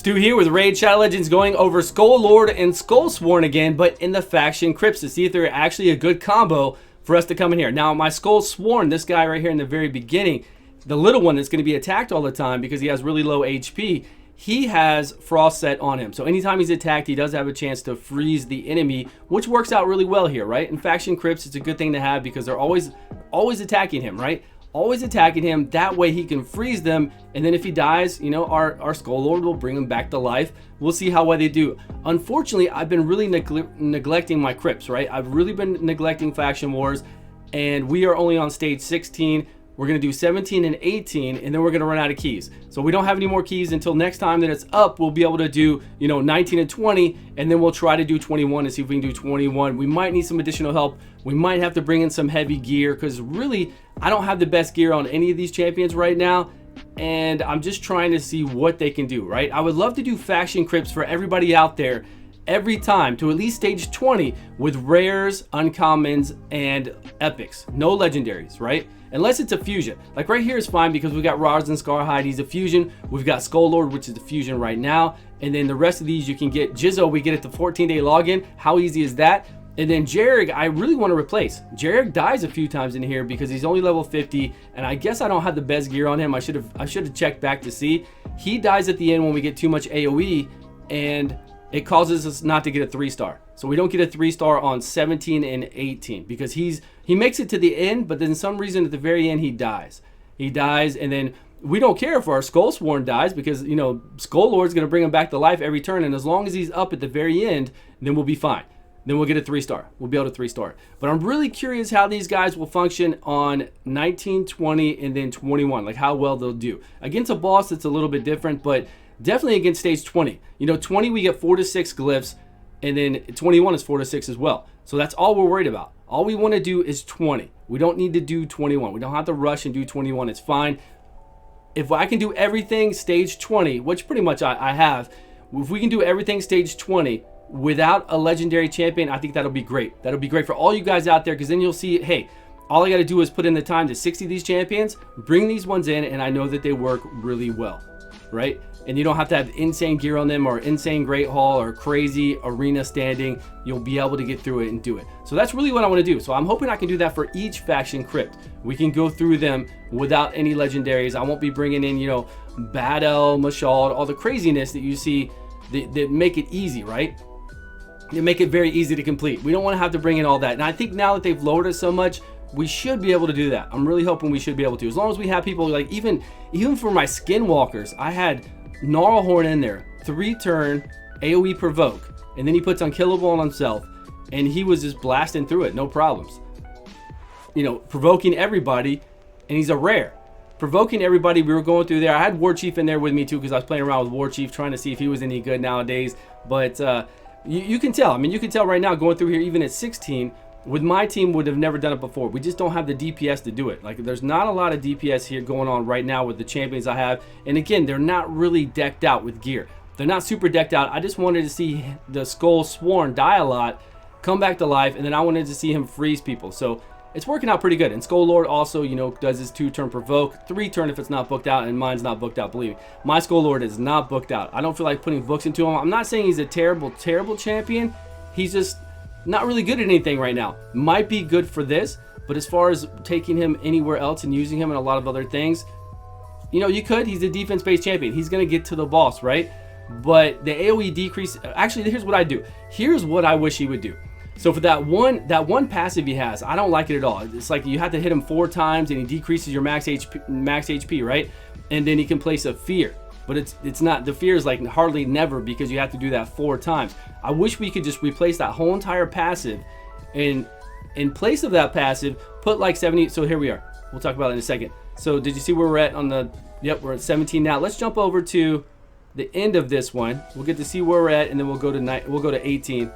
Stu here with Raid Shadow Legends going over Skullsdworn and Skullsdworn again, but in the faction Crypts to see if they're actually a good combo for us to come in here. Now, my Skullsdworn, this guy right here in the very beginning, the little one that's going to be attacked all the time because he has really low HP, he has Frost set on him. So anytime he's attacked, he does have a chance to freeze the enemy, which works out really well here, right? In faction Crypts, it's a good thing to have because they're always attacking him, right? Always attacking him. That way he can freeze them, and then if he dies, you know, our Skullsdworn will bring him back to life. We'll see how well they do. Unfortunately, I've been really neglecting my Crypts, right? I've really been neglecting faction wars, and we are only on stage 16. We're going to do 17 and 18, and then we're going to run out of keys. So we don't have any more keys until next time that it's up. We'll be able to do, you know, 19 and 20, and then we'll try to do 21 and see if we can do 21. We might need some additional help. We might have to bring in some heavy gear because really, I don't have the best gear on any of these champions right now, and I'm just trying to see what they can do, right? I would love to do faction Crypts for everybody out there every time to at least stage 20 with rares, uncommons, and epics. No legendaries, right? Unless it's a fusion. Like right here is fine because we got Roz and Scarhide, he's a fusion. We've got Skullsdworn, which is a fusion right now. And then the rest of these you can get. Jizzo, we get it the 14-day login. How easy is that? And then Jarrig, I really want to replace. Jarrig dies a few times in here because he's only level 50, and I guess I don't have the best gear on him. I should have checked back to see. He dies at the end when we get too much AoE, and it causes us not to get a 3-star. So we don't get a 3-star on 17 and 18 because he makes it to the end, but then some reason at the very end he dies. He dies, and then we don't care if our Skullsdworn dies because, you know, Skullsdworn's going to bring him back to life every turn, and as long as he's up at the very end, then we'll be fine. Then we'll get a 3-star. We'll be able to 3-star. But I'm really curious how these guys will function on 19, 20, and then 21. Like how well they'll do. Against a boss, it's a little bit different, but definitely against stage 20. You know, 20 we get 4 to 6 glyphs, and then 21 is 4 to 6 as well. So that's all we're worried about. All we want to do is 20. We don't need to do 21. We don't have to rush and do 21. It's fine. If I can do everything stage 20, which pretty much I have, if we can do everything stage 20 without a legendary champion, I think that'll be great. That'll be great for all you guys out there because then you'll see, hey, all I got to do is put in the time to 60 these champions, bring these ones in, and I know that they work really well, right? And you don't have to have insane gear on them or insane Great Hall or crazy arena standing. You'll be able to get through it and do it. So that's really what I want to do. So I'm hoping I can do that for each faction Crypt. We can go through them without any legendaries. I won't be bringing in, you know, Battle, Mashald, all the craziness that you see that make it easy, right? They make it very easy to complete. We don't want to have to bring in all that. And I think now that they've lowered it so much, we should be able to do that. I'm really hoping we should be able to. As long as we have people like, even for my skinwalkers, I had Gnarlhorn in there, 3-turn AoE provoke, and then he puts unkillable on himself, and he was just blasting through it, no problems. You know, provoking everybody, and he's a rare. Provoking everybody, we were going through there. I had War Chief in there with me too because I was playing around with War Chief trying to see if he was any good nowadays. But you can tell. I mean, you can tell right now going through here, even at 16, with my team would have never done it before. We just don't have the DPS to do it. Like, there's not a lot of DPS here going on right now with the champions I have. And again, they're not really decked out with gear. They're not super decked out. I just wanted to see the Skullsdworn die a lot, come back to life, and then I wanted to see him freeze people. So it's working out pretty good. And Skullsdworn also, you know, does his 2-turn provoke, 3-turn if it's not booked out, and mine's not booked out, believe me. My Skullsdworn is not booked out. I don't feel like putting books into him. I'm not saying he's a terrible champion. He's just not really good at anything right now. Might be good for this, but as far as taking him anywhere else and using him in a lot of other things, you know, you could. He's a defense-based champion. He's going to get to the boss, right? But the AoE decrease, actually, here's what I do. Here's what I wish he would do. So for that one passive he has, I don't like it at all. It's like you have to hit him 4 times and he decreases your max HP, right? And then he can place a fear. But it's not, the fear is like hardly never because you have to do that 4 times. I wish we could just replace that whole entire passive, and in place of that passive, put like 70. So here we are. We'll talk about it in a second. So did you see where we're at on the, yep, we're at 17 now. Let's jump over to the end of this one. We'll get to see where we're at, and then we'll go to 18.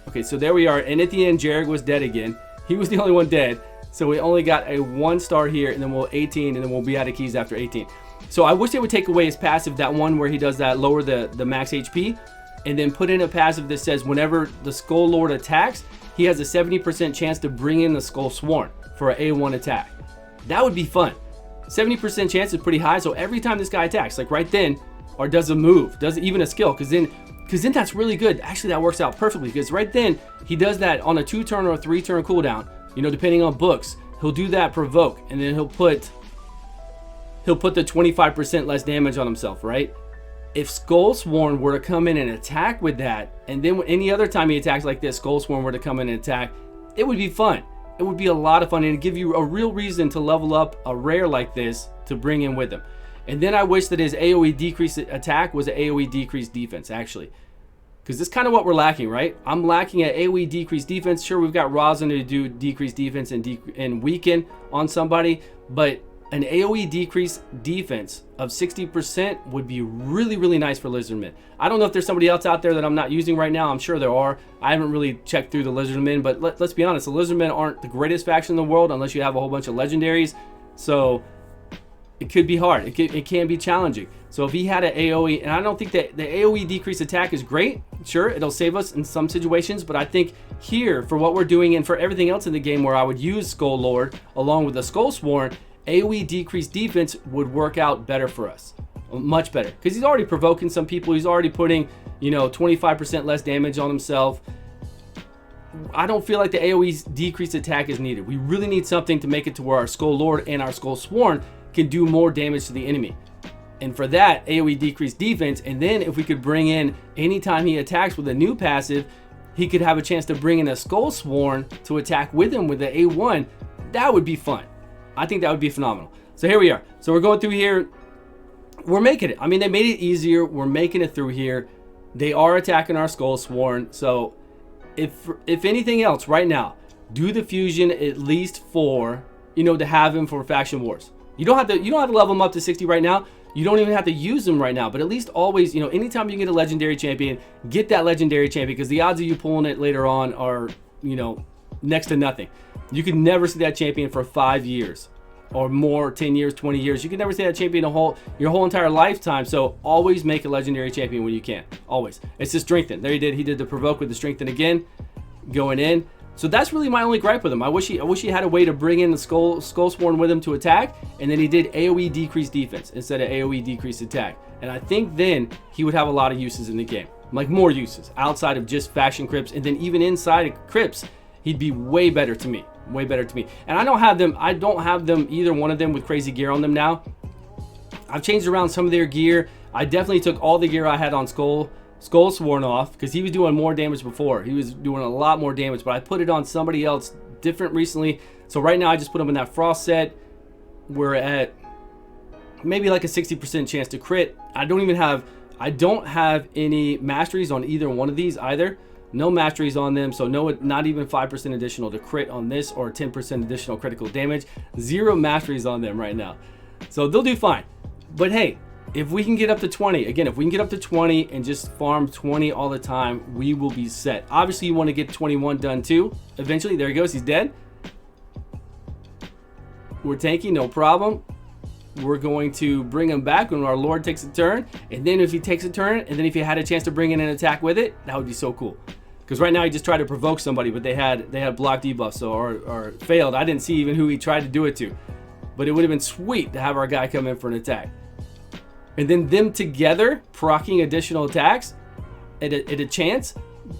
Okay, so there we are. And at the end, Jarrig was dead again. He was the only one dead. So we only got a 1-star here, and then we'll 18, and then we'll be out of keys after 18. So I wish they would take away his passive, that one where he does that, lower the max HP, and then put in a passive that says whenever the Skullsdworn attacks, he has a 70% chance to bring in the Skullsdworn for an A1 attack. That would be fun. 70% chance is pretty high, so every time this guy attacks, like right then, or does a move, does even a skill, because then that's really good. Actually, that works out perfectly, because right then he does that on a 2-turn or a 3-turn cooldown, you know, depending on books. He'll do that provoke, and then he'll put the 25% less damage on himself, right? If Skullsdworn were to come in and attack with that, and then any other time he attacks like this, Skullsdworn were to come in and attack, it would be fun. It would be a lot of fun, and it'd give you a real reason to level up a rare like this to bring in with him. And then I wish that his AoE decrease attack was an AoE decrease defense, actually. Because this is kind of what we're lacking, right? I'm lacking at AoE decrease defense. Sure, we've got Rosin to do decrease defense and weaken on somebody, but an AoE decrease defense of 60% would be really, really nice for Lizardmen. I don't know if there's somebody else out there that I'm not using right now. I'm sure there are. I haven't really checked through the Lizardmen, but let's be honest, the Lizardmen aren't the greatest faction in the world unless you have a whole bunch of legendaries. So it could be hard. It can be challenging. So if he had an AoE, and I don't think that the AoE decrease attack is great. Sure, it'll save us in some situations, but I think here, for what we're doing and for everything else in the game where I would use Skullsdworn along with the Skullsdworn, AoE decreased defense would work out better for us, much better, because he's already provoking some people. He's already putting, you know, 25% less damage on himself. I don't feel like the AoE decreased attack is needed. We really need something to make it to where our Skullsdworn and our Skullsdworn can do more damage to the enemy. And for that, AoE decreased defense, and then if we could bring in, anytime he attacks with a new passive, he could have a chance to bring in a Skullsdworn to attack with him with the A1. That would be fun. I think that would be phenomenal. So here we are. So we're going through here. We're making it. I mean, they made it easier. We're making it through here. They are attacking our Skullsdworn. So if anything else right now, do the fusion at least for, you know, to have him for faction wars. You don't have to level him up to 60 right now. You don't even have to use them right now, but at least always, you know, anytime you get a legendary champion, get that legendary champion, because the odds of you pulling it later on are, you know, next to nothing. You can never see that champion for 5 years or more, 10 years, 20 years. You can never see that champion your whole entire lifetime. So always make a legendary champion when you can. Always. It's the strengthen. There he did. He did the provoke with the strengthen again, going in. So that's really my only gripe with him. I wish he had a way to bring in the Skullsdworn with him to attack, and then he did AoE decrease defense instead of AoE decrease attack. And I think then he would have a lot of uses in the game, like more uses outside of just faction crypts, and then even inside of crypts, he'd be way better to me. Way better to me. And I don't have them, either one of them with crazy gear on them now. I've changed around some of their gear. I definitely took all the gear I had on Skullsdworn off, because he was doing more damage before. He was doing a lot more damage, but I put it on somebody else different recently. So right now I just put him in that frost set. We're at maybe like a 60% chance to crit. I don't have any masteries on either one of these either. No masteries on them, so no, not even 5% additional to crit on this, or 10% additional critical damage. 0 masteries on them right now, so they'll do fine. But hey, if we can get up to 20, again, if we can get up to 20 and just farm 20 all the time, we will be set. Obviously, you want to get 21 done too. Eventually, there he goes. He's dead. We're tanking, no problem. We're going to bring him back when our Lord takes a turn, and then if he takes a turn, and then if he had a chance to bring in an attack with it, that would be so cool. Because right now he just tried to provoke somebody, but they had block debuff, so or failed. I didn't see even who he tried to do it to, but it would have been sweet to have our guy come in for an attack, and then them together proccing additional attacks at a chance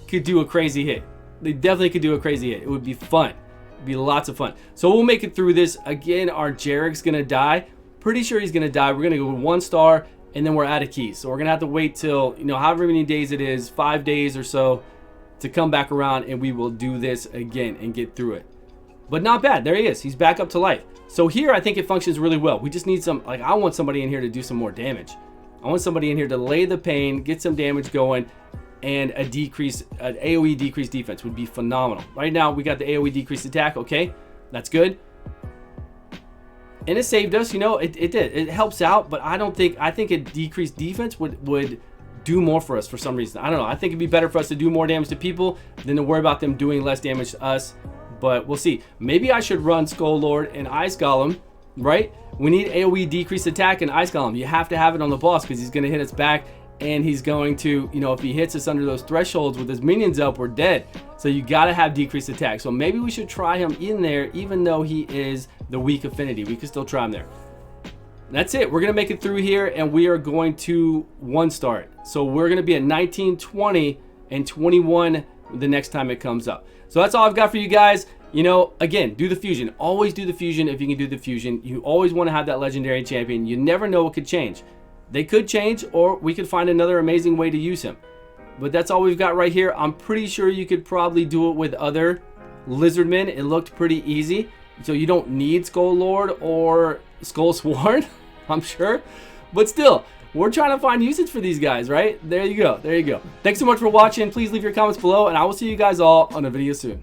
could do a crazy hit. They definitely could do a crazy hit. It would be fun. It'd be lots of fun. So we'll make it through this. Again, our Jarek's gonna die. Pretty sure he's gonna die. We're gonna go with 1 star, and then we're out of keys. So we're gonna have to wait till, you know, however many days it is, 5 days or so, to come back around, and we will do this again and get through it. But not bad. There he is. He's back up to life. So here I think it functions really well. We just need some, like, I want somebody in here to do some more damage. I want somebody in here to lay the pain, get some damage going, and an AoE decrease defense would be phenomenal. Right now we got the AoE decrease attack. Okay, that's good. And it saved us, you know, it did. It helps out, but I think a decreased defense would do more for us for some reason. I don't know. I think it'd be better for us to do more damage to people than to worry about them doing less damage to us. But we'll see. Maybe I should run Skullsdworn and Ice Golem, right? We need AoE decreased attack and Ice Golem. You have to have it on the boss, because he's going to hit us back, and he's going to, you know, if he hits us under those thresholds with his minions up, we're dead. So you got to have decreased attack. So maybe we should try him in there, even though he is the weak affinity. We can still try him there. That's it. We're going to make it through here, and we are going to 1-star it. So we're going to be at 19, 20, and 21 the next time it comes up. So that's all I've got for you guys. You know, again, do the fusion. Always do the fusion if you can do the fusion. You always want to have that legendary champion. You never know what could change. They could change, or we could find another amazing way to use him. But that's all we've got right here. I'm pretty sure you could probably do it with other Lizardmen. It looked pretty easy. So you don't need Skullsdworn or Skullsdworn, I'm sure. But still, we're trying to find usage for these guys, right? There you go. There you go. Thanks so much for watching. Please leave your comments below, and I will see you guys all on a video soon.